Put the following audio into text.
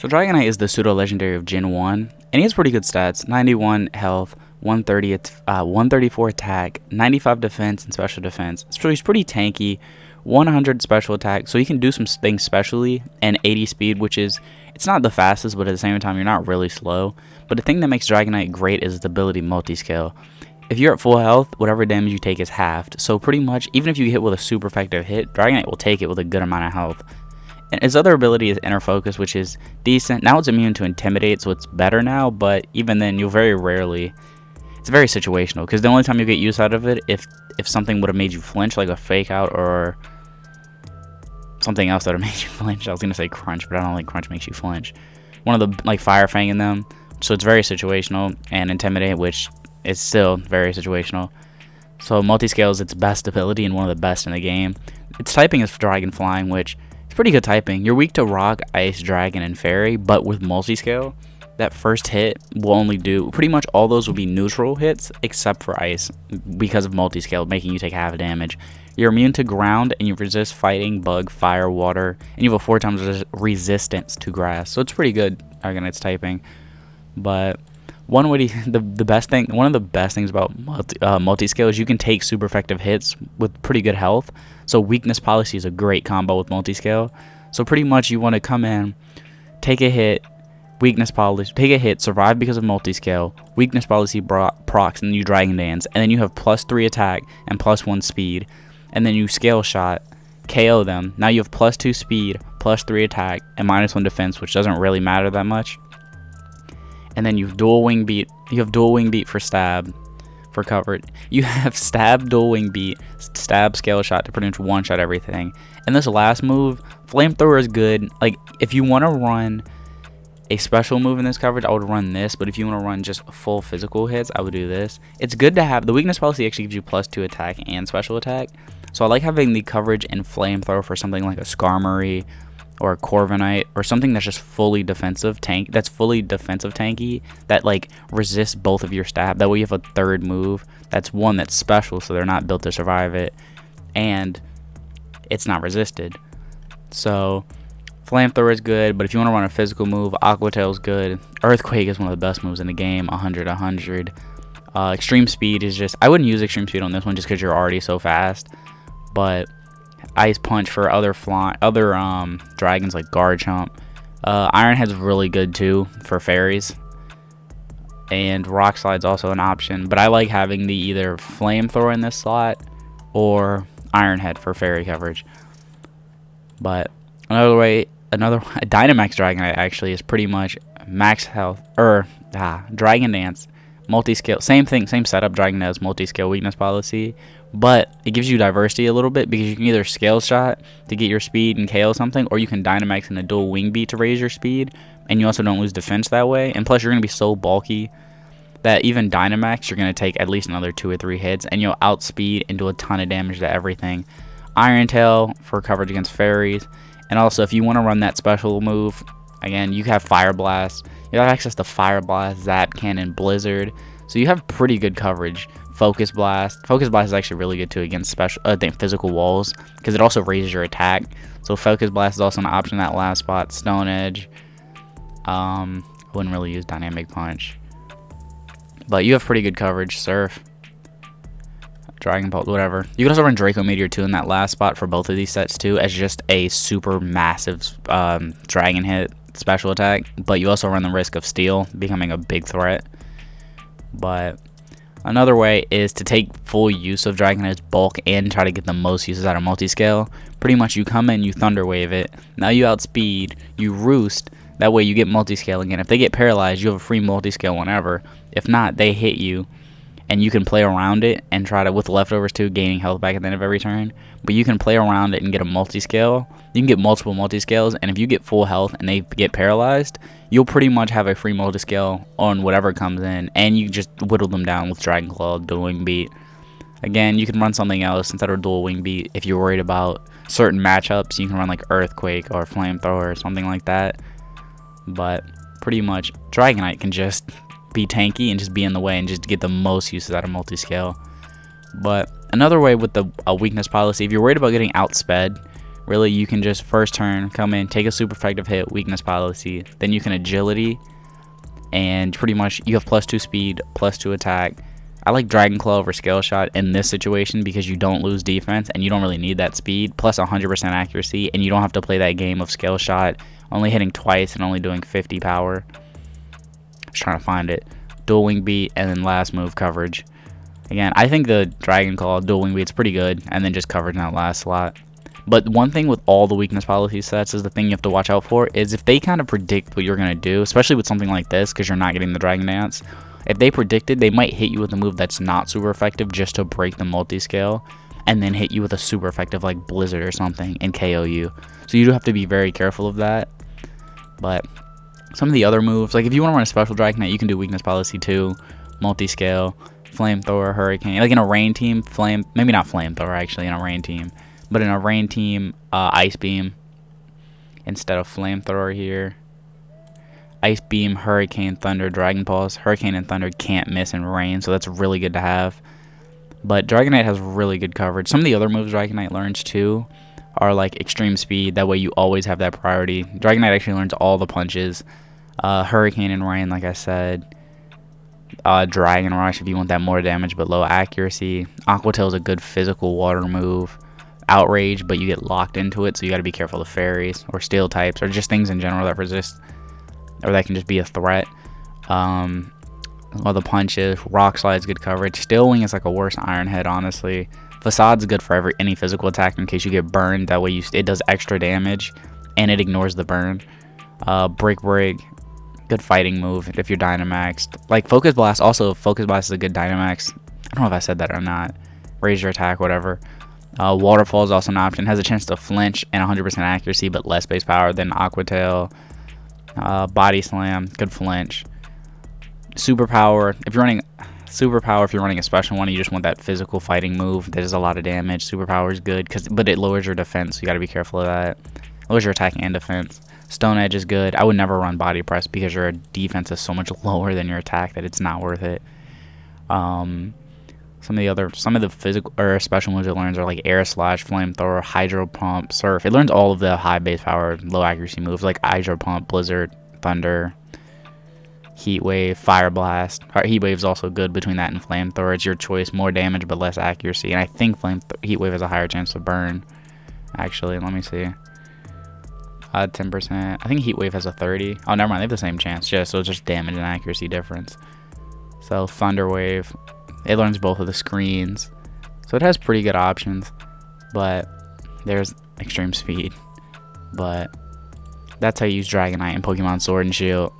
So Dragonite is the pseudo-legendary of Gen 1, and he has pretty good stats. 91 health, 134 attack, 95 defense, and special defense. So he's pretty tanky, 100 special attack, so he can do some things specially, and 80 speed, which is, it's not the fastest, but at the same time, you're not really slow. But the thing that makes Dragonite great is its ability multi-scale. If you're at full health, whatever damage you take is halved. So pretty much, even if you hit with a super effective hit, Dragonite will take it with a good amount of health. And his other ability is Inner Focus, which is decent. Now it's immune to Intimidate, so it's better now, but even then, you'll very rarely... It's very situational, because the only time you get use out of it, if something would have made you flinch, like a Fake Out, or something else that would have made you flinch. I was going to say Crunch, but I don't think Crunch makes you flinch. One of the, like, Fire Fang in them. So it's very situational, and Intimidate, which is still very situational. So Multiscale is its best ability, and one of the best in the game. Its typing is Dragon Flying, which... it's pretty good typing. You're weak to Rock, Ice, Dragon, and Fairy, but with Multiscale, that first hit will only do... pretty much all those will be neutral hits, except for Ice, because of Multiscale, making you take half damage. You're immune to Ground, and you resist Fighting, Bug, Fire, Water, and you have a 4 times resistance to Grass. So it's pretty good, Dragonite's typing. But one of the best things about Multiscale is you can take super effective hits with pretty good health. So Weakness Policy is a great combo with Multiscale. So pretty much you want to come in, take a hit, Weakness Policy, take a hit, survive because of Multiscale, Weakness Policy procs, and then you Dragon Dance, and then you have +3 attack and +1 speed, and then you Scale Shot, KO them. Now you have +2 speed, +3 attack, and -1 defense, which doesn't really matter that much. And then you have Dual Wing Beat. You have Dual Wing Beat for stab, for cover. You have Stab, Dual Wing Beat, Stab, Scale Shot to pretty much one-shot everything. And this last move, Flamethrower is good. Like, if you want to run a special move in this coverage, I would run this. But if you want to run just full physical hits, I would do this. It's good to have. The Weakness Policy actually gives you +2 attack and special attack. So I like having the coverage in Flamethrower for something like a Skarmory or a Corviknight, or something that's just fully defensive tanky, that like resists both of your stab. That way you have a third move that's one that's special, so they're not built to survive it, and it's not resisted. So Flamethrower is good, but if you want to run a physical move, Aqua Tail is good. Earthquake is one of the best moves in the game, 100. Extreme Speed is just, I wouldn't use Extreme Speed on this one just because you're already so fast, but Ice Punch for other dragons like Garchomp. Iron Head's really good too for fairies, and Rock Slide's also an option, but I like having the either Flamethrower in this slot or Iron Head for fairy coverage. But another Dynamax Dragonite actually is pretty much max health, or Dragon Dance, Multiscale, same thing, same setup. Dragon Dance, Multiscale, Weakness Policy, but it gives you diversity a little bit because you can either Scale Shot to get your speed and KO something, or you can Dynamax in a Dual Wing Beat to raise your speed, and you also don't lose defense that way. And plus, you're going to be so bulky that even Dynamax, you're going to take at least another 2 or 3 hits, and you'll outspeed and do a ton of damage to everything. Iron Tail for coverage against fairies, and also if you want to run that special move, again, you have Fire Blast. You have access to Fire Blast, Zap Cannon, Blizzard, so you have pretty good coverage. Focus Blast is actually really good too against physical walls, because it also raises your attack. So Focus Blast is also an option in that last spot. Stone Edge. I wouldn't really use Dynamic Punch, but you have pretty good coverage. Surf, Dragon Pulse, whatever. You can also run Draco Meteor too in that last spot for both of these sets too, as just a super massive dragon hit special attack. But you also run the risk of Steel becoming a big threat. But another way is to take full use of Dragonite's bulk and try to get the most uses out of Multiscale. Pretty much you come in, you Thunder Wave it, now you outspeed, you Roost, that way you get Multiscale again. If they get paralyzed, you have a free Multiscale whenever. If not, they hit you, and you can play around it and try to, with leftovers too, gaining health back at the end of every turn. But you can play around it and get a Multiscale. You can get multiple Multiscales, and if you get full health and they get paralyzed, you'll pretty much have a free Multiscale on whatever comes in, and you just whittle them down with Dragon Claw, Dual Wing Beat. Again, you can run something else instead of Dual Wing Beat if you're worried about certain matchups. You can run like Earthquake or Flamethrower or something like that. But pretty much, Dragonite can just be tanky and just be in the way and just get the most uses out of Multiscale. But another way with the Weakness Policy, if you're worried about getting outsped, really you can just first turn, come in, take a super effective hit, weakness policy, then you can agility, and pretty much you have +2 speed, +2 attack. I like Dragon Claw over Scale Shot in this situation because you don't lose defense and you don't really need that speed, plus 100% accuracy, and you don't have to play that game of Scale Shot, only hitting twice and only doing 50 power. Just trying to find it. Dual Wing Beat, and then last move coverage. Again, I think the Dragon Claw Dual Wing Beat's pretty good, and then just coverage in that last slot. But one thing with all the weakness policy sets is the thing you have to watch out for is if they kind of predict what you're going to do, especially with something like this because you're not getting the Dragon Dance. If they predicted, they might hit you with a move that's not super effective just to break the multi-scale, and then hit you with a super effective like Blizzard or something and KO you. So you do have to be very careful of that. But some of the other moves, like if you want to run a special Dragonite, you can do weakness policy too, multi-scale, flamethrower, hurricane. Like in a rain team, maybe not flamethrower actually in a rain team, but in a rain team, ice beam instead of flamethrower here. Ice Beam, Hurricane, Thunder, Dragon Pulse. Hurricane and Thunder can't miss in rain, so that's really good to have. But Dragonite has really good coverage. Some of the other moves Dragonite learns too are like Extreme Speed. That way you always have that priority. Dragonite actually learns all the punches. Hurricane and Rain, like I said. Dragon Rush if you want that more damage but low accuracy. Aqua Tail is a good physical water move. Outrage, but you get locked into it, so you got to be careful of fairies or steel types or just things in general that resist. Or that can just be a threat. All the punches, Rock Slide's good coverage. Steel Wing is like a worse Iron Head, honestly. Facade's good for any physical attack in case you get burned. That way it does extra damage and it ignores the burn. Break, good fighting move if you're Dynamaxed. Like Focus Blast, also Focus Blast is a good Dynamax. I don't know if I said that or not. Raise your attack, whatever. Waterfall is also an option. Has a chance to flinch and 100% accuracy, but less base power than Aqua Tail. Body Slam, good flinch. Superpower, if you're running a special one, you just want that physical fighting move that does a lot of damage. Superpower is good, but it lowers your defense, so you got to be careful of that. Lowers your attack and defense. Stone Edge is good. I would never run Body Press because your defense is so much lower than your attack that it's not worth it. Some of the physical or special moves it learns are like Air Slash, Flamethrower, Hydro Pump, Surf. It learns all of the high base power, low accuracy moves like Hydro Pump, Blizzard, Thunder, Heat Wave, Fire Blast. Heat Wave is also good between that and Flamethrower. It's your choice, more damage but less accuracy. And I think Heat Wave has a higher chance to burn. Actually, let me see. 10%. I think Heat Wave has a 30. Oh, never mind. They have the same chance. Yeah, so it's just damage and accuracy difference. So Thunder Wave. It learns both of the screens. So it has pretty good options. But there's Extreme Speed. But that's how you use Dragonite in Pokemon Sword and Shield.